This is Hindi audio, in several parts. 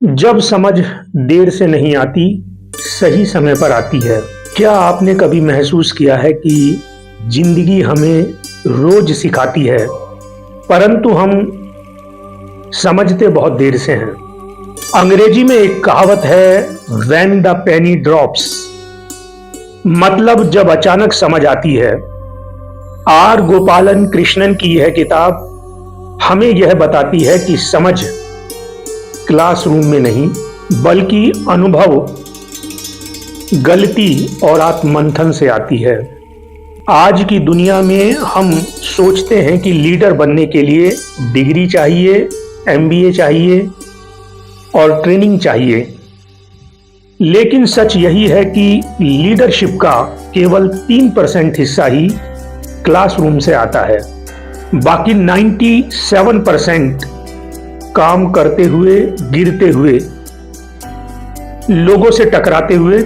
जब समझ देर से नहीं आती, सही समय पर आती है। क्या आपने कभी महसूस किया है कि जिंदगी हमें रोज सिखाती है, परंतु हम समझते बहुत देर से हैं। अंग्रेजी में एक कहावत है, व्हेन द पेनी ड्रॉप्स, मतलब जब अचानक समझ आती है। आर गोपालन कृष्णन की यह किताब हमें यह बताती है कि समझ क्लासरूम में नहीं, बल्कि अनुभव, गलती और आत्ममंथन से आती है। आज की दुनिया में हम सोचते हैं कि लीडर बनने के लिए डिग्री चाहिए, एमबीए चाहिए और ट्रेनिंग चाहिए, लेकिन सच यही है कि लीडरशिप का केवल 3% हिस्सा ही क्लासरूम से आता है। बाकी 97% काम करते हुए, गिरते हुए, लोगों से टकराते हुए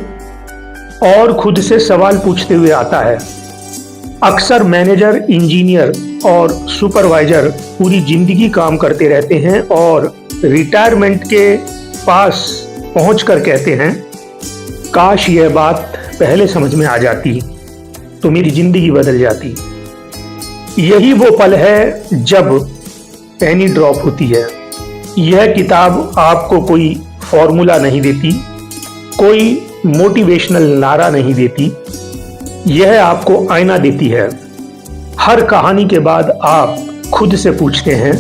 और खुद से सवाल पूछते हुए आता है। अक्सर मैनेजर, इंजीनियर और सुपरवाइजर पूरी जिंदगी काम करते रहते हैं और रिटायरमेंट के पास पहुंचकर कहते हैं, काश यह बात पहले समझ में आ जाती तो मेरी जिंदगी बदल जाती। यही वो पल है जब पेनी ड्रॉप होती है। यह किताब आपको कोई फॉर्मूला नहीं देती, कोई मोटिवेशनल नारा नहीं देती, यह आपको आईना देती है। हर कहानी के बाद आप खुद से पूछते हैं,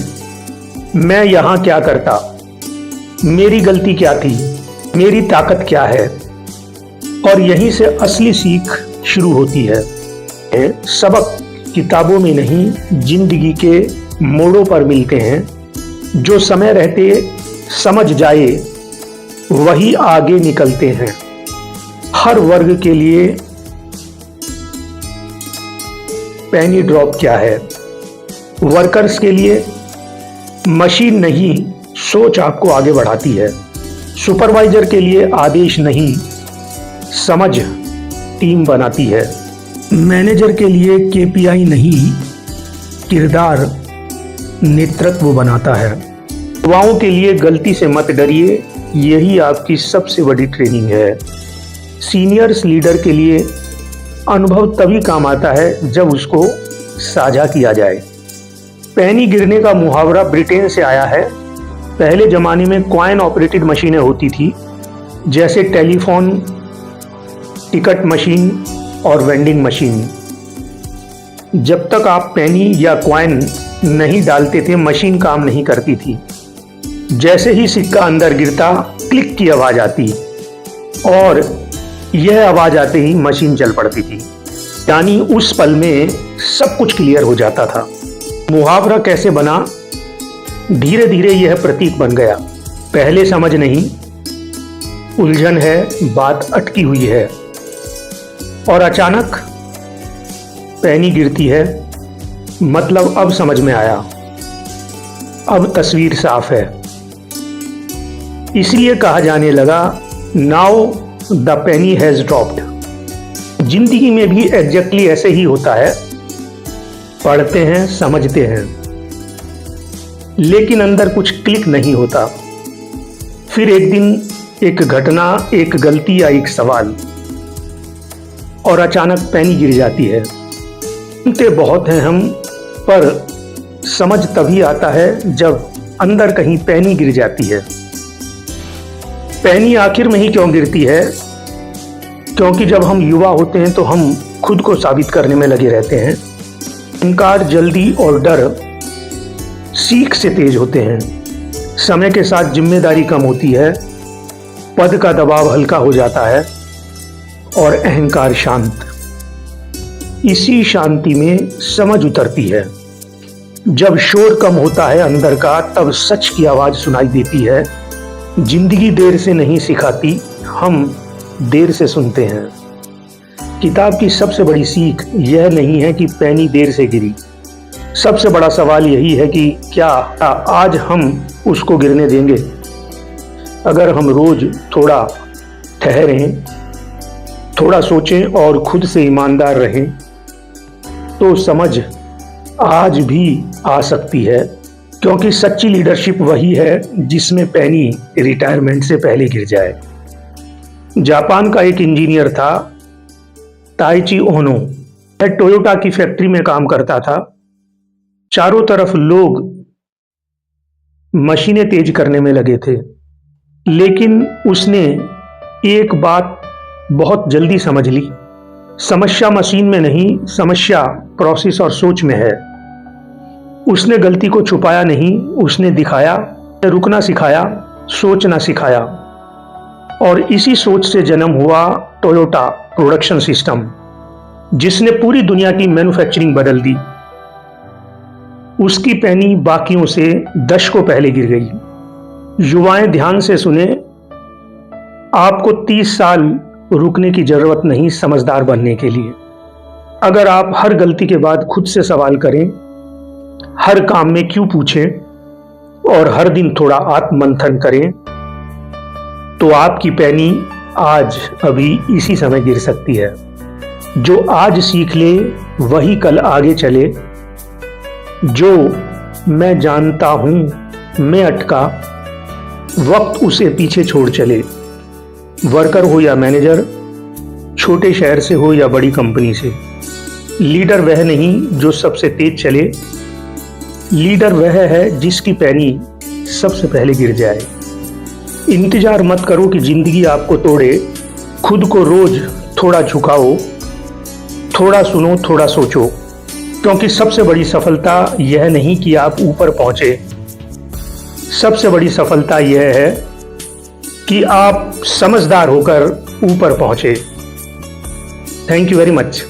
मैं यहां क्या करता, मेरी गलती क्या थी, मेरी ताकत क्या है। और यहीं से असली सीख शुरू होती है। सबक किताबों में नहीं, जिंदगी के मोड़ों पर मिलते हैं। जो समय रहते समझ जाए वही आगे निकलते हैं। हर वर्ग के लिए पेनी ड्रॉप क्या है? वर्कर्स के लिए मशीन नहीं, सोच आपको आगे बढ़ाती है। सुपरवाइजर के लिए आदेश नहीं, समझ टीम बनाती है। मैनेजर के लिए केपीआई नहीं, किरदार नेतृत्व बनाता है। युवाओं के लिए गलती से मत डरिए, यही आपकी सबसे बड़ी ट्रेनिंग है। सीनियर्स लीडर के लिए अनुभव तभी काम आता है जब उसको साझा किया जाए। पेनी गिरने का मुहावरा ब्रिटेन से आया है। पहले जमाने में कॉइन ऑपरेटेड मशीनें होती थी, जैसे टेलीफोन, टिकट मशीन और वेंडिंग मशीन। जब तक आप पेनी या कॉइन नहीं डालते थे, मशीन काम नहीं करती थी। जैसे ही सिक्का अंदर गिरता, क्लिक की आवाज आती और यह आवाज आते ही मशीन चल पड़ती थी। यानी उस पल में सब कुछ क्लियर हो जाता था। मुहावरा कैसे बना? धीरे धीरे यह प्रतीक बन गया। पहले समझ नहीं, उलझन है, बात अटकी हुई है, और अचानक पेनी गिरती है, मतलब अब समझ में आया, अब तस्वीर साफ है। इसलिए कहा जाने लगा, now the Penney has dropped. जिंदगी में भी एग्जैक्टली ऐसे ही होता है। पढ़ते हैं, समझते हैं, लेकिन अंदर कुछ क्लिक नहीं होता। फिर एक दिन एक घटना, एक गलती या एक सवाल, और अचानक पेनी गिर जाती है। सुनते बहुत हैं हम, पर समझ तभी आता है जब अंदर कहीं पेनी गिर जाती है। पेनी आखिर में ही क्यों गिरती है? क्योंकि जब हम युवा होते हैं तो हम खुद को साबित करने में लगे रहते हैं। इनकार जल्दी और डर सीख से तेज होते हैं। समय के साथ जिम्मेदारी कम होती है, पद का दबाव हल्का हो जाता है और अहंकार शांत। इसी शांति में समझ उतरती है। जब शोर कम होता है अंदर का, तब सच की आवाज सुनाई देती है। जिंदगी देर से नहीं सिखाती, हम देर से सुनते हैं। किताब की सबसे बड़ी सीख यह नहीं है कि पेनी देर से गिरी। सबसे बड़ा सवाल यही है कि क्या आज हम उसको गिरने देंगे? अगर हम रोज थोड़ा ठहरें, थोड़ा सोचें और खुद से ईमानदार रहें, तो समझ आज भी आ सकती है, क्योंकि सच्ची लीडरशिप वही है जिसमें पैनी रिटायरमेंट से पहले गिर जाए। जापान का एक इंजीनियर था, ताइची ओनो। वह टोयोटा की फैक्ट्री में काम करता था। चारों तरफ लोग मशीनें तेज करने में लगे थे, लेकिन उसने एक बात बहुत जल्दी समझ ली। समस्या मशीन में नहीं, समस्या प्रोसेस और सोच में है। उसने गलती को छुपाया नहीं, उसने दिखाया, रुकना सिखाया, सोचना सिखाया। और इसी सोच से जन्म हुआ टोयोटा प्रोडक्शन सिस्टम, जिसने पूरी दुनिया की मैन्युफैक्चरिंग बदल दी। उसकी पैनी बाकियों से दशकों पहले गिर गई। युवाएं ध्यान से सुने, आपको 30 साल रुकने की जरूरत नहीं समझदार बनने के लिए। अगर आप हर गलती के बाद खुद से सवाल करें, हर काम में क्यों पूछें और हर दिन थोड़ा आत्ममंथन करें, तो आपकी पैनी आज अभी इसी समय गिर सकती है। जो आज सीख ले वही कल आगे चले। जो मैं जानता हूं मैं अटका, वक्त उसे पीछे छोड़ चले। वर्कर हो या मैनेजर, छोटे शहर से हो या बड़ी कंपनी से, लीडर वह नहीं जो सबसे तेज चले, लीडर वह है जिसकी पैनी सबसे पहले गिर जाए। इंतजार मत करो कि जिंदगी आपको तोड़े, खुद को रोज थोड़ा झुकाओ, थोड़ा सुनो, थोड़ा सोचो। क्योंकि सबसे बड़ी सफलता यह नहीं कि आप ऊपर पहुंचे, सबसे बड़ी सफलता यह है कि आप समझदार होकर ऊपर पहुंचे। Thank you very much.